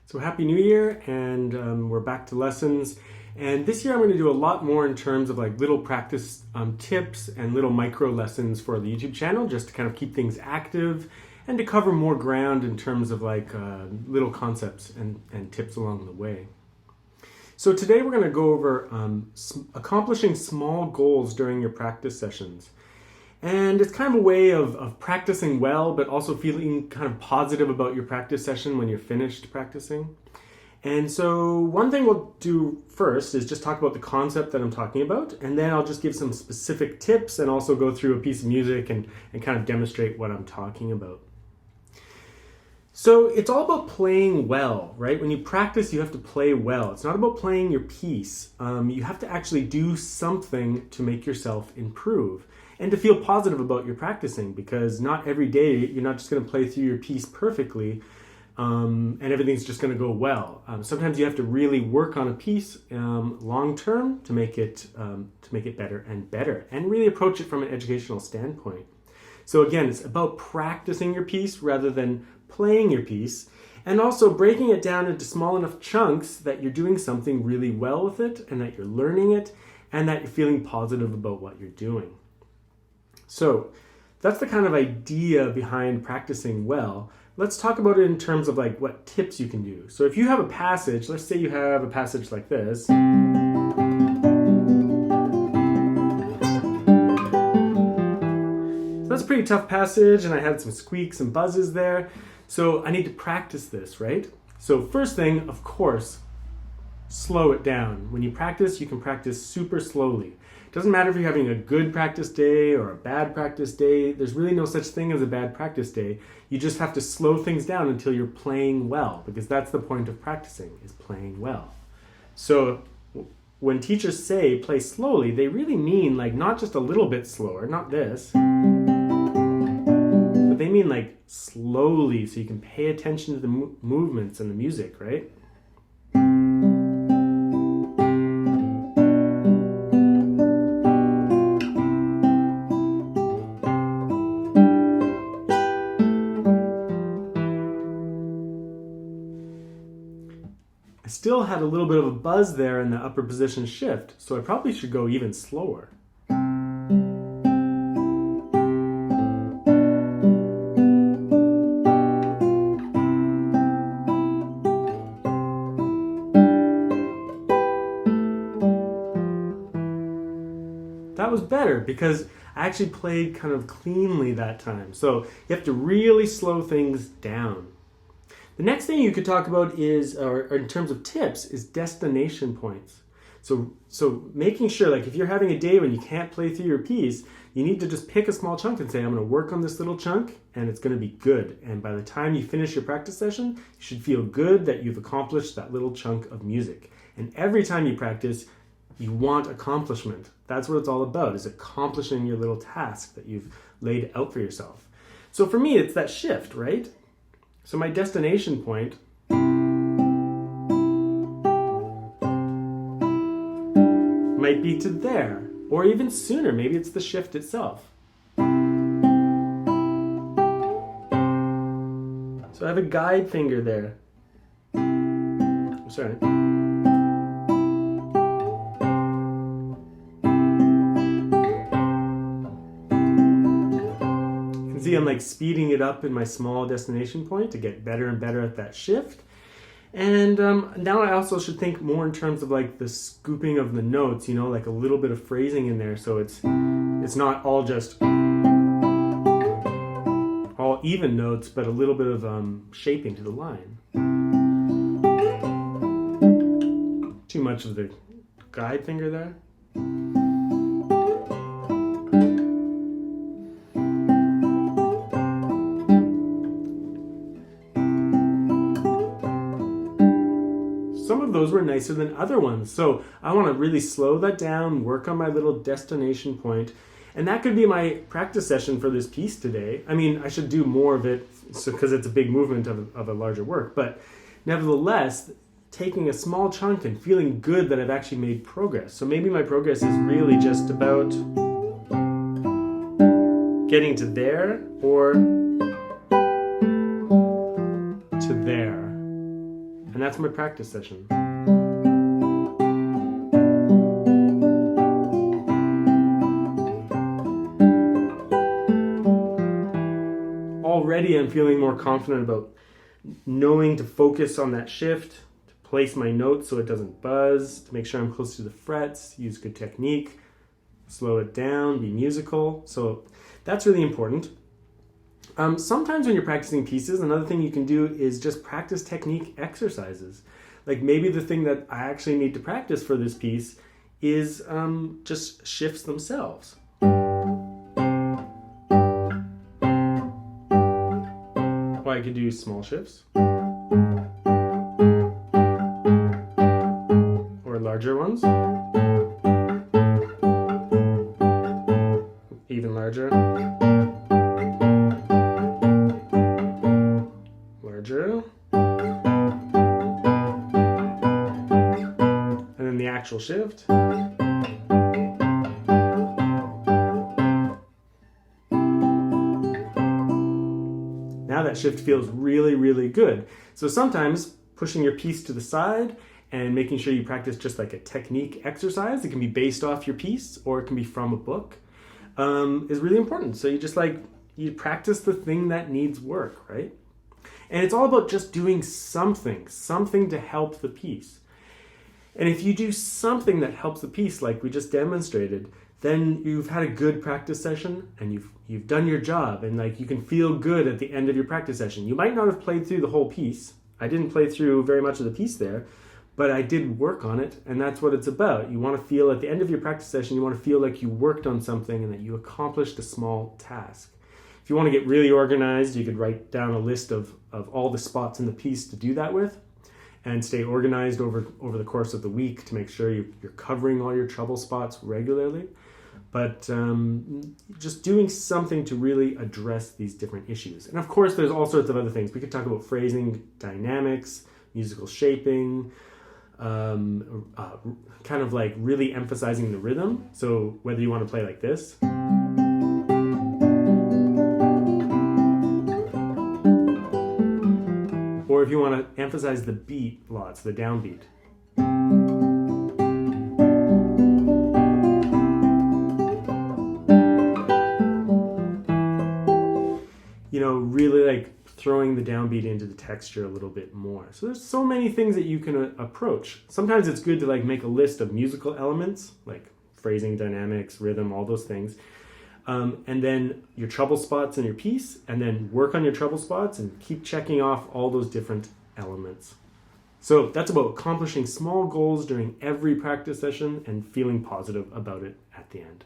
So happy New Year, and we're back to lessons. And this year I'm going to do a lot more in terms of like little practice tips and little micro lessons for the YouTube channel, just to kind of keep things active and to cover more ground in terms of like little concepts and tips along the way. So today we're going to go over accomplishing small goals during your practice sessions. And it's kind of a way of practicing well, but also feeling kind of positive about your practice session when you're finished practicing. And so one thing we'll do first is just talk about the concept that I'm talking about, and then I'll just give some specific tips and also go through a piece of music and kind of demonstrate what I'm talking about. So it's all about playing well, right? When you practice, you have to play well. It's not about playing your piece. You have to actually do something to make yourself improve and to feel positive about your practicing, because not every day you're not just going to play through your piece perfectly and everything's just going to go well. Sometimes you have to really work on a piece long term to make it better and really approach it from an educational standpoint. So again, it's about practicing your piece rather than playing your piece, and also breaking it down into small enough chunks that you're doing something really well with it and that you're learning it and that you're feeling positive about what you're doing. So that's the kind of idea behind practicing well. Let's talk about it in terms of like what tips you can do. So if you have a passage, let's say you have a passage like this. So that's a pretty tough passage, and I had some squeaks and buzzes there. So I need to practice this, right? So first thing, of course, slow it down. When you practice, you can practice super slowly. It doesn't matter if you're having a good practice day or a bad practice day. There's really no such thing as a bad practice day. You just have to slow things down until you're playing well, because that's the point of practicing, is playing well. So when teachers say play slowly, they really mean like not just a little bit slower, not this, but they mean like slowly, so you can pay attention to the movements and the music, right? I still had a little bit of a buzz there in the upper position shift, so I probably should go even slower. That was better because I actually played kind of cleanly that time. So you have to really slow things down. The next thing you could talk about is, or in terms of tips, is destination points. So making sure, like if you're having a day when you can't play through your piece, you need to just pick a small chunk and say, I'm going to work on this little chunk and it's going to be good. And by the time you finish your practice session, you should feel good that you've accomplished that little chunk of music. And every time you practice, you want accomplishment. That's what it's all about, is accomplishing your little task that you've laid out for yourself. So for me, it's that shift, right? So my destination point might be to there, or even sooner. Maybe it's the shift itself. So I have a guide finger there. Sorry. I'm like speeding it up in my small destination point to get better and better at that shift. And now I also should think more in terms of like the scooping of the notes, you know, like a little bit of phrasing in there, so it's not all just all even notes, but a little bit of shaping to the line. Too much of the guide finger there. Those were nicer than other ones. So I want to really slow that down, work on my little destination point. And that could be my practice session for this piece today. I mean, I should do more of it because it's a big movement of a larger work. But nevertheless, taking a small chunk and feeling good that I've actually made progress. So maybe my progress is really just about getting to there or to there. And that's my practice session. Already I'm feeling more confident about knowing to focus on that shift, to place my notes so it doesn't buzz, to make sure I'm close to the frets, use good technique, slow it down, be musical. So that's really important. Sometimes when you're practicing pieces, another thing you can do is just practice technique exercises. Like maybe the thing that I actually need to practice for this piece is just shifts themselves. Or I could do small shifts. Or larger ones. Even larger. Larger. And then the actual shift. Now that shift feels really, really good. So sometimes pushing your piece to the side and making sure you practice just like a technique exercise, it can be based off your piece or it can be from a book, is really important. So you practice the thing that needs work, right? And it's all about just doing something to help the piece. And if you do something that helps the piece, like we just demonstrated, then you've had a good practice session and you've done your job, and like you can feel good at the end of your practice session. You might not have played through the whole piece. I didn't play through very much of the piece there, but I did work on it, and that's what it's about. You want to feel at the end of your practice session, you want to feel like you worked on something and that you accomplished a small task. If you want to get really organized, you could write down a list of all the spots in the piece to do that with, and stay organized over the course of the week to make sure you're covering all your trouble spots regularly. But just doing something to really address these different issues. And of course, there's all sorts of other things. We could talk about phrasing, dynamics, musical shaping, kind of like really emphasizing the rhythm. So whether you want to play like this, or if you want to emphasize the beat lots, the downbeat. Really like throwing the downbeat into the texture a little bit more. So there's so many things that you can approach. Sometimes it's good to like make a list of musical elements, like phrasing, dynamics, rhythm, all those things. And then your trouble spots in your piece, and then work on your trouble spots and keep checking off all those different elements. So that's about accomplishing small goals during every practice session and feeling positive about it at the end.